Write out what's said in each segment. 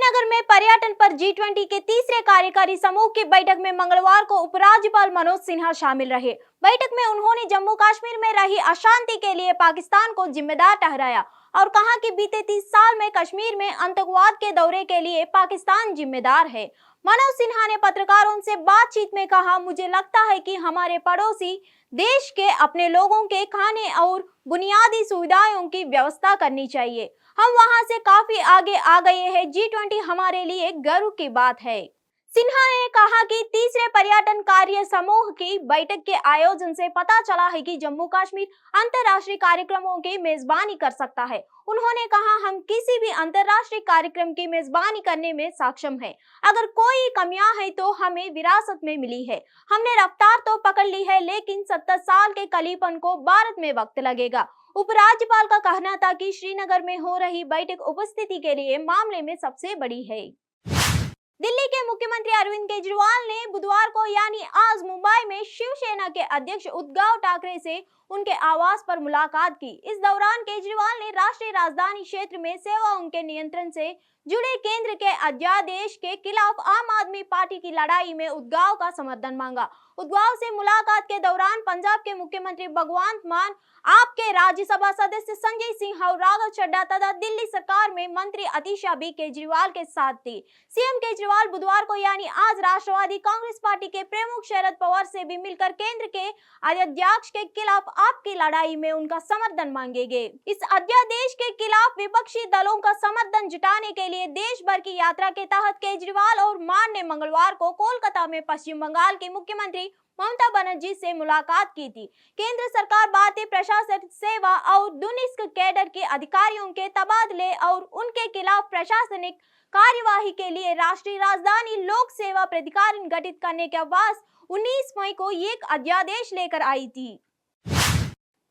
श्रीनगर में पर्यटन पर G20 के तीसरे कार्यकारी समूह की बैठक में मंगलवार को उपराज्यपाल मनोज सिन्हा शामिल रहे। बैठक में उन्होंने जम्मू कश्मीर में रही अशांति के लिए पाकिस्तान को जिम्मेदार ठहराया और कहा कि बीते 30 साल में कश्मीर में आतंकवाद के दौरे के लिए पाकिस्तान जिम्मेदार है। मनोज सिन्हा ने पत्रकारों से बातचीत में कहा, मुझे लगता है कि हमारे पड़ोसी देश के अपने लोगों के खाने और बुनियादी सुविधाओं की व्यवस्था करनी चाहिए। हम वहां से काफी आगे आ गए हैं। G20 हमारे लिए गर्व की बात है। सिन्हा ने कहा कि तीसरे पर्यटन कार्य समूह की बैठक के आयोजन से पता चला है कि जम्मू कश्मीर अंतर्राष्ट्रीय कार्यक्रमों की मेजबानी कर सकता है। उन्होंने कहा, हम किसी भी अंतर्राष्ट्रीय कार्यक्रम की मेजबानी करने में सक्षम हैं। अगर कोई कमियां हैं तो हमें विरासत में मिली है। हमने रफ्तार तो पकड़ ली है, लेकिन 70 साल के कलीपन को भारत में वक्त लगेगा। उपराज्यपाल का कहना था कि श्रीनगर में हो रही बैठक उपस्थिति के लिए मामले में सबसे बड़ी है। दिल्ली के मुख्यमंत्री अरविंद केजरीवाल ने बुधवार को यानी आज मुंबई में शिवसेना के अध्यक्ष उद्धव ठाकरे से उनके आवास पर मुलाकात की। इस दौरान केजरीवाल ने राष्ट्रीय राजधानी क्षेत्र में सेवाओं के नियंत्रण से जुड़े केंद्र के अध्यादेश के खिलाफ आम आदमी पार्टी की लड़ाई में उद्धव का समर्थन मांगा। उद्धव से मुलाकात के दौरान पंजाब के मुख्यमंत्री भगवंत मान, आप के राज्यसभा सदस्य संजय सिंह और राघव चड्ढा तथा दिल्ली सरकार में मंत्री अतिशा भी केजरीवाल के साथ थी। सीएम केजरीवाल बुधवार को यानी आज राष्ट्रवादी कांग्रेस पार्टी के प्रमुख शरद पवार से भी मिलकर केंद्र के अध्यादेश के खिलाफ आपकी लड़ाई में उनका समर्थन मांगेंगे। इस अध्यादेश के खिलाफ विपक्षी दलों का समर्थन जुटाने के लिए देश भर की यात्रा के तहत केजरीवाल और मान ने मंगलवार को कोलकाता में पश्चिम बंगाल की मुख्यमंत्री ममता बनर्जी से मुलाकात की थी। केंद्र सरकार भारतीय प्रशासनिक सेवा और दुनिस्क कैडर के अधिकारियों के तबादले और उनके खिलाफ प्रशासनिक कार्यवाही के लिए राष्ट्रीय राजधानी लोक सेवा प्राधिकरण गठित करने के वास्ते 19 मई को एक अध्यादेश लेकर आई थी।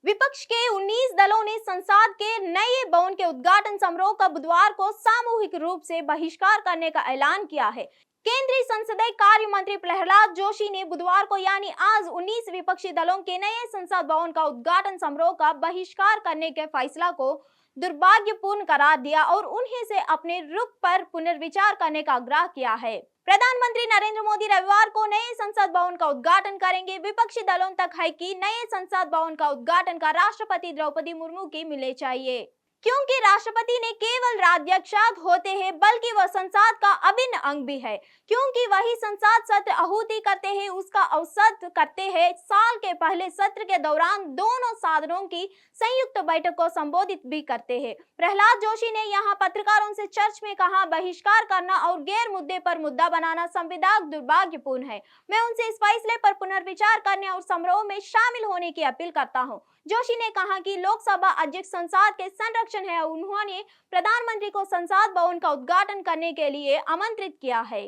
विपक्ष के 19 दलों ने संसद के नए भवन के उद्घाटन समारोह का बुधवार को सामूहिक रूप से बहिष्कार करने का ऐलान किया है। केंद्रीय संसदीय कार्य मंत्री प्रहलाद जोशी ने बुधवार को यानी आज 19 विपक्षी दलों के नए संसद भवन का उद्घाटन समारोह का बहिष्कार करने के फैसला को दुर्भाग्यपूर्ण करार दिया और उन्हें से अपने रुख पर पुनर्विचार करने का आग्रह किया है। प्रधानमंत्री नरेंद्र मोदी रविवार को नए संसद भवन का उद्घाटन करेंगे। विपक्षी दलों तक है कि नए संसद भवन का उद्घाटन का राष्ट्रपति द्रौपदी मुर्मू की मिलने चाहिए, क्योंकि राष्ट्रपति ने केवल राज्याध्यक्ष होते हैं बल्कि वह संसद का अभिन्न अंग भी है, क्योंकि वही संसद सत्र आहूति करते हैं, उसका अवसर करते हैं। साल के पहले सत्र के दौरान दोनों सदनों की संयुक्त बैठक को संबोधित भी करते हैं। प्रहलाद जोशी ने यहाँ पत्रकारों से चर्च में कहा, बहिष्कार करना और गैर मुद्दे पर मुद्दा बनाना संविधान दुर्भाग्यपूर्ण है। मैं उनसे इस फैसले पर पुनर्विचार करने और समारोह में शामिल होने की अपील करता हूँ। जोशी ने कहा कि लोकसभा अध्यक्ष संसद के संरक्षण है। उन्होंने प्रधानमंत्री को संसद भवन का उद्घाटन करने के लिए आमंत्रित किया है।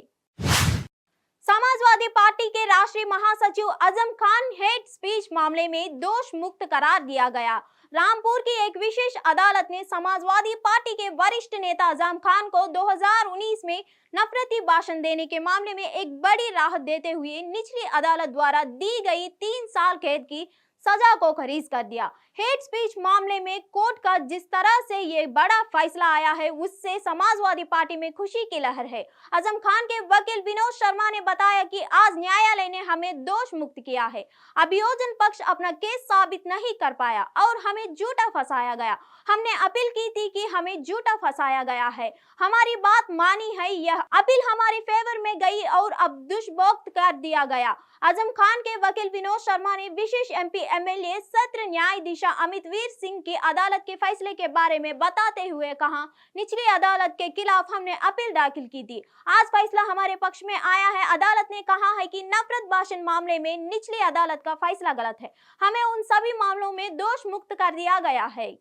समाजवादी पार्टी के राष्ट्रीय महासचिव आजम खान हेट स्पीच मामले में दोष मुक्त करार दिया गया। रामपुर की एक विशेष अदालत ने समाजवादी पार्टी के वरिष्ठ नेता आजम खान को 2019 में नफरती भाषण देने के मामले में एक बड़ी राहत देते हुए निचली अदालत द्वारा दी गई 3 साल कैद की सजा को खारिज कर दिया। हेट स्पीच मामले में कोर्ट का जिस तरह से ये बड़ा फैसला आया है, उससे समाजवादी पार्टी में खुशी की लहर है। आजम खान के वकील विनोद शर्मा ने बताया कि आज न्यायालय ने हमें दोष मुक्त किया है। अभियोजन पक्ष अपना केस साबित नहीं कर पाया और हमें झूठा फंसाया गया। हमने अपील की थी कि हमें झूठा फंसाया गया है, हमारी बात मानी है। यह अपील हमारे फेवर में गई और अब दुष्भोक्त कर दिया गया। आजम खान के वकील विनोद शर्मा ने विशेष एमपी एमएलए सत्र न्यायाधीश अमित वीर सिंह की अदालत के फैसले के बारे में बताते हुए कहा, निचली अदालत के खिलाफ हमने अपील दाखिल की थी। आज फैसला हमारे पक्ष में आया है। अदालत ने कहा है कि नफरत भाषण मामले में निचली अदालत का फैसला गलत है। हमें उन सभी मामलों में दोष मुक्त कर दिया गया है।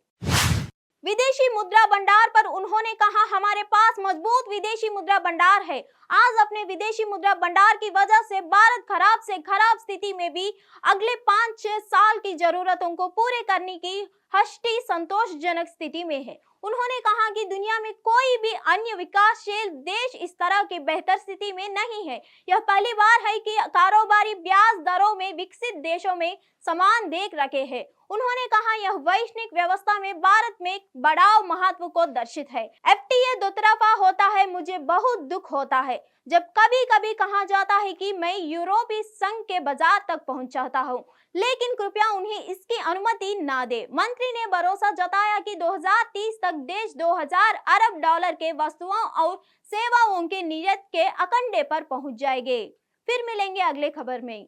विदेशी मुद्रा भंडार पर उन्होंने कहा, हमारे पास मजबूत विदेशी मुद्रा भंडार है। आज अपने विदेशी मुद्रा भंडार की वजह से भारत खराब से खराब स्थिति में भी अगले 5-6 साल की जरूरतों को पूरे करने की हष्टी संतोषजनक स्थिति में है। उन्होंने कहा कि दुनिया में कोई भी अन्य विकासशील देश इस तरह की बेहतर स्थिति में नहीं है। यह पहली बार है कि कारोबारी ब्याज दरों में विकसित देशों में समान देख रखे हैं। उन्होंने कहा यह वैश्विक व्यवस्था में भारत में बढ़ाव महत्व को दर्शित है। एफटीए दो तरफा होता है। मुझे बहुत दुख होता है जब कभी कभी कहा जाता है कि मैं यूरोपीय संघ के बाजार तक पहुंच चाहता हूं, लेकिन कृपया उन्हें इसकी अनुमति ना दे। मंत्री ने भरोसा जताया कि 2030 तक देश 2000 अरब डॉलर के वस्तुओं और सेवाओं के निर्यात के अखंडे पर पहुंच जाएंगे। फिर मिलेंगे अगले खबर में।